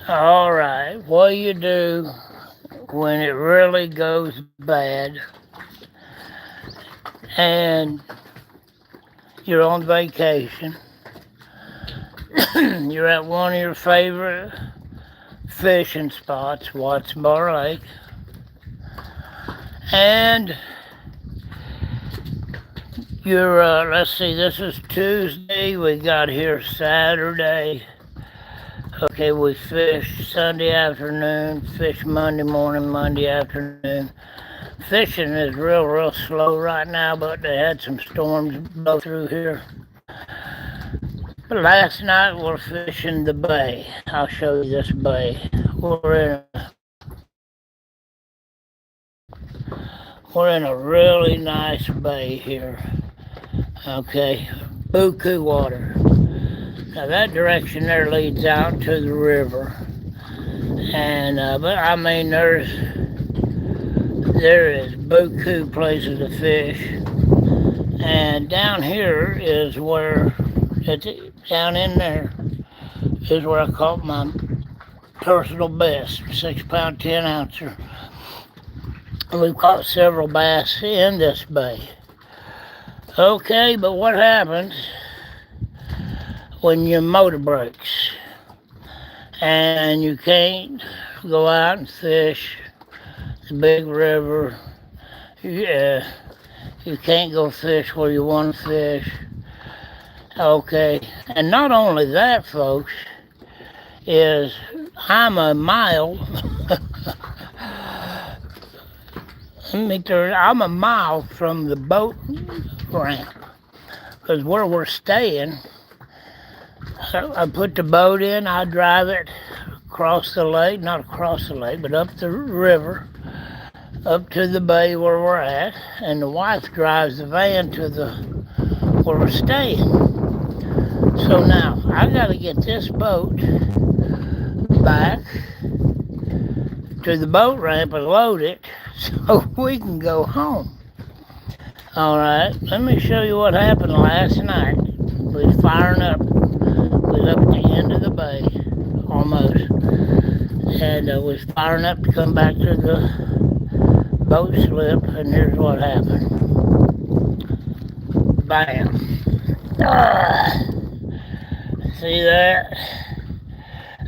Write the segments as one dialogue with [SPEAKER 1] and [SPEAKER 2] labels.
[SPEAKER 1] All right, what do you do when it really goes bad and you're on vacation? You're at one of your favorite fishing spots, Wattsbar Lake, and let's see, this is Tuesday, we got here Saturday. Okay, we fished Sunday afternoon, fished Monday morning, Monday afternoon. Fishing is real slow right now, but they had some storms blow through here. But last night we're fishing the bay. I'll show you this bay. We're in a really nice bay here. Okay, Buku water. Now that direction there leads out to the river, and but I mean there is buku places to fish, and down here is where down in there is where I caught my personal best 6-pound 10-ouncer. We've caught several bass in this bay. Okay, but what happens when your motor breaks and you can't go out and fish the big river? You can't go fish where you want to fish. Okay, and not only that, folks, is I'm a mile I'm a mile from the boat ramp, because where we're staying, I put the boat in, I drive it across the lake, not across the lake, but up the river, up to the bay where we're at, and the wife drives the van to where we're staying. So now, I gotta get this boat back to the boat ramp and load it so we can go home. All right, let me show you what happened last night. We was firing up. We was up at the end of the bay, almost, and we was firing up to come back to the boat slip, and here's what happened. Bam. See that?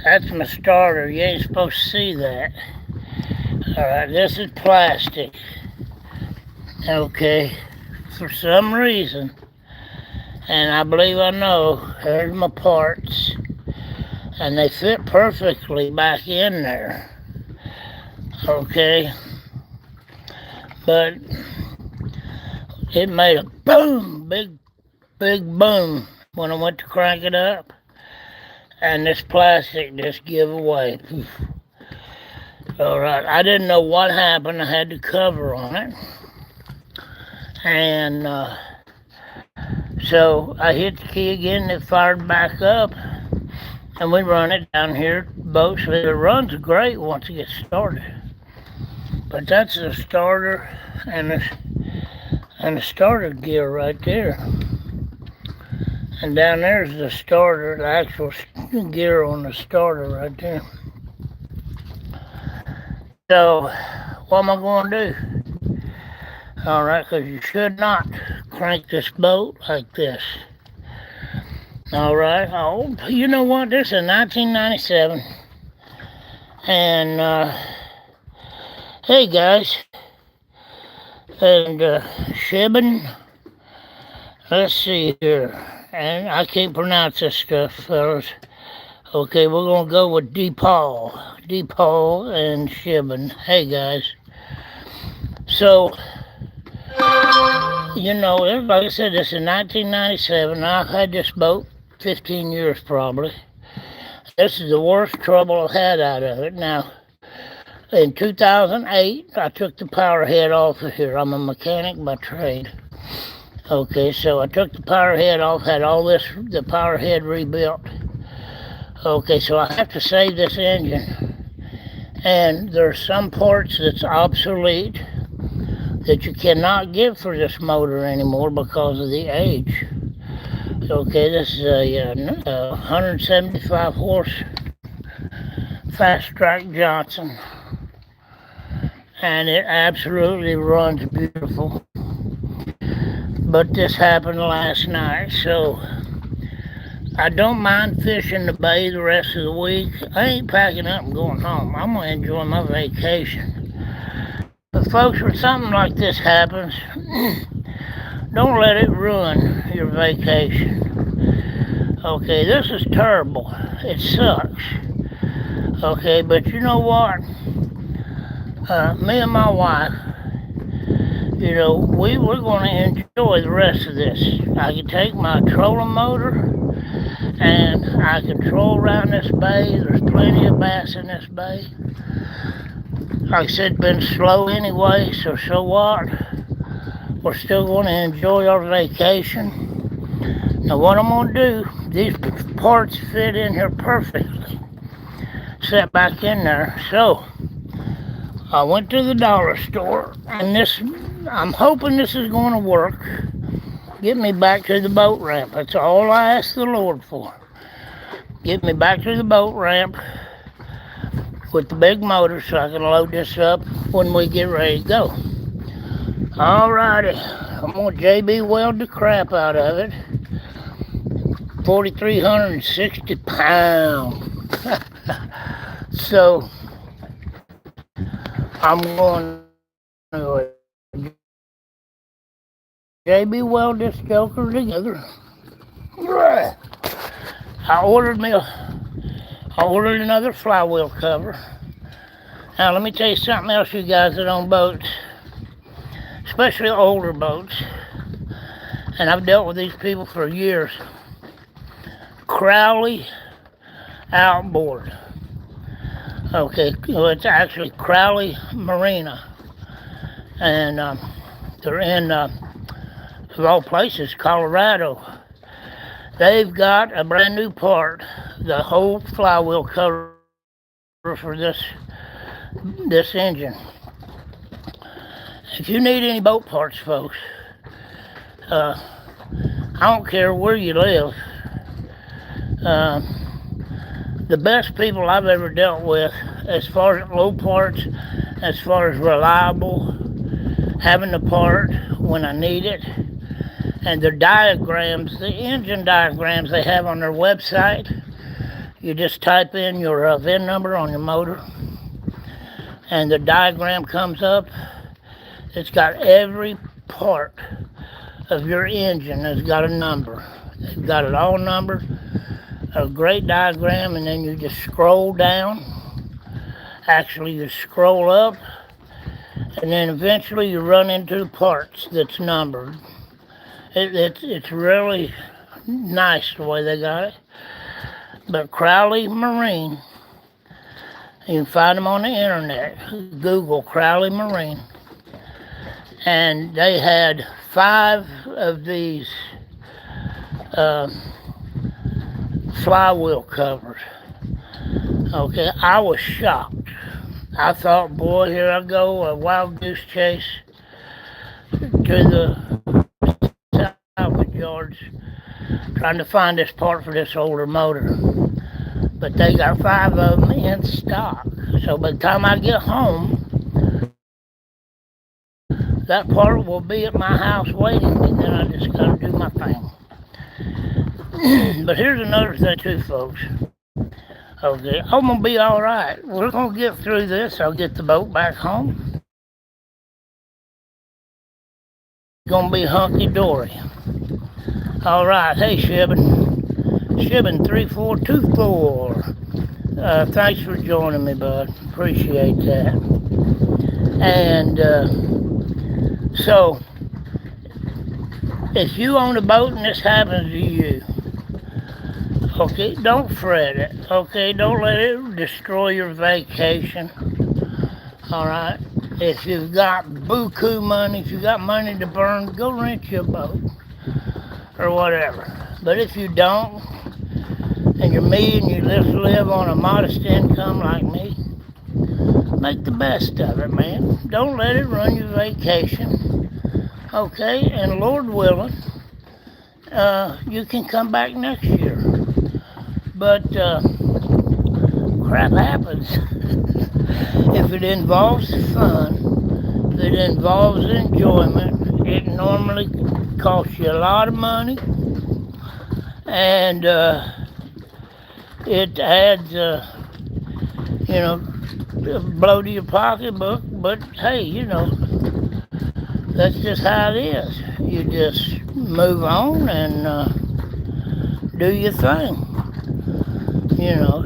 [SPEAKER 1] That's my starter. You ain't supposed to see that. Alright, this is plastic. Okay, for some reason, and I believe I know, there's my parts, and they fit perfectly back in there. Okay, but it made a boom, big boom when I went to crank it up, and this plastic just give away. All right, I didn't know what happened. I had the cover on it, and so I hit the key again, and it fired back up, and we run it down here, boat. So it runs great once it gets started. But that's the starter and the starter gear right there. And down there's the starter, the actual gear on the starter right there. So, what am I going to do? Alright, because you should not crank this boat like this. Alright, oh, you know what? This is 1997. And, hey guys. And, Shibbin. Let's see here. And I can't pronounce this stuff, fellas. Okay, we're going to go with DePaul and Shibbin. Hey, guys. So, you know, like I said, this is 1997. I've had this boat 15 years probably. This is the worst trouble I've had out of it. Now, in 2008, I took the power head off of here. I'm a mechanic by trade. Okay, so I took the power head off, had the power head rebuilt. Okay, so I have to save this engine. And there's some parts that's obsolete that you cannot get for this motor anymore because of the age. Okay, this is a 175 horse Fast Track Johnson, and it absolutely runs beautiful. But this happened last night, so I don't mind fishing the bay the rest of the week. I ain't packing up and going home. I'm gonna enjoy my vacation. But folks, when something like this happens, don't let it ruin your vacation. Okay, this is terrible. It sucks. Okay, but you know what? Me and my wife, we're going to enjoy the rest of this. I can take my trolling motor and I can troll around this bay. There's plenty of bass in this bay. Like I said, been slow anyway, so what? We're still going to enjoy our vacation. Now what I'm going to do, these parts fit in here perfectly. Set back in there. So I went to the dollar store, and I'm hoping this is going to work. Get me back to the boat ramp. That's all I ask the Lord for. Get me back to the boat ramp with the big motor so I can load this up when we get ready to go. Alrighty, I'm gonna JB weld the crap out of it. 4,360 pounds. So I'm going to JB weld this joker together. I ordered another flywheel cover. Now let me tell you something else, you guys that own boats, especially older boats, and I've dealt with these people for years. Crowley Outboard. Okay, well, it's actually Crowley Marina, and they're in, of all places, Colorado. They've got a brand new part, the whole flywheel cover for this engine. If you need any boat parts, folks, I don't care where you live. The best people I've ever dealt with, as far as low parts, as far as reliable, having the part when I need it, and their diagrams, the engine diagrams they have on their website, you just type in your VIN number on your motor, and the diagram comes up. It's got every part of your engine has got a number. They've got it all numbered. A great diagram, and then you just scroll down. Actually, you scroll up, and then eventually you run into the parts that's numbered. It's really nice the way they got it. But Crowley Marine, you can find them on the internet. Google Crowley Marine. And they had 5 of these flywheel covers. Okay, I was shocked. I thought, boy, here I go, a wild goose chase to the salvage yards trying to find this part for this older motor. But they got 5 of them in stock. So by the time I get home, that part will be at my house waiting, and then I just gotta do my thing. But here's another thing too, folks. Okay, I'm gonna be all right. We're gonna get through this. I'll get the boat back home. It's gonna be hunky-dory. All right, hey Shibbin 3424. Thanks for joining me, bud. Appreciate that. And so, if you own a boat and this happens to you, okay, don't fret it. Okay, don't let it destroy your vacation. All right. If you've got buku money, if you got money to burn, go rent you a boat or whatever. But if you don't, and you're me and you just live on a modest income like me, make the best of it, man. Don't let it run your vacation. Okay, and Lord willing, you can come back next year. But of crap happens. If it involves fun, if it involves enjoyment, it normally costs you a lot of money, and it adds, blow to your pocketbook. But hey, that's just how it is. You just move on and do your thing.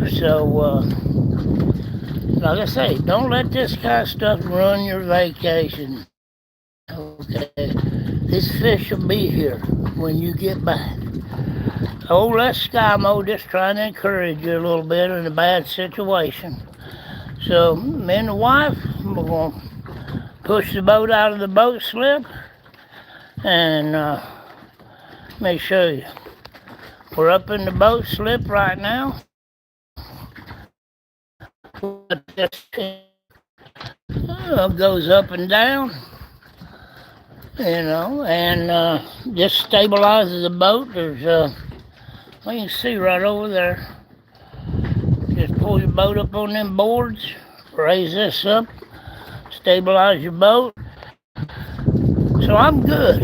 [SPEAKER 1] So like I say, don't let this kind of stuff ruin your vacation. Okay, this fish will be here when you get back. Old Les Skymo just trying to encourage you a little bit in a bad situation. So me and the wife, we're going to push the boat out of the boat slip, and let me show you. We're up in the boat slip right now. Goes up and down, and just stabilizes the boat. There's you can see right over there. Just pull your boat up on them boards, raise this up, stabilize your boat. So I'm good,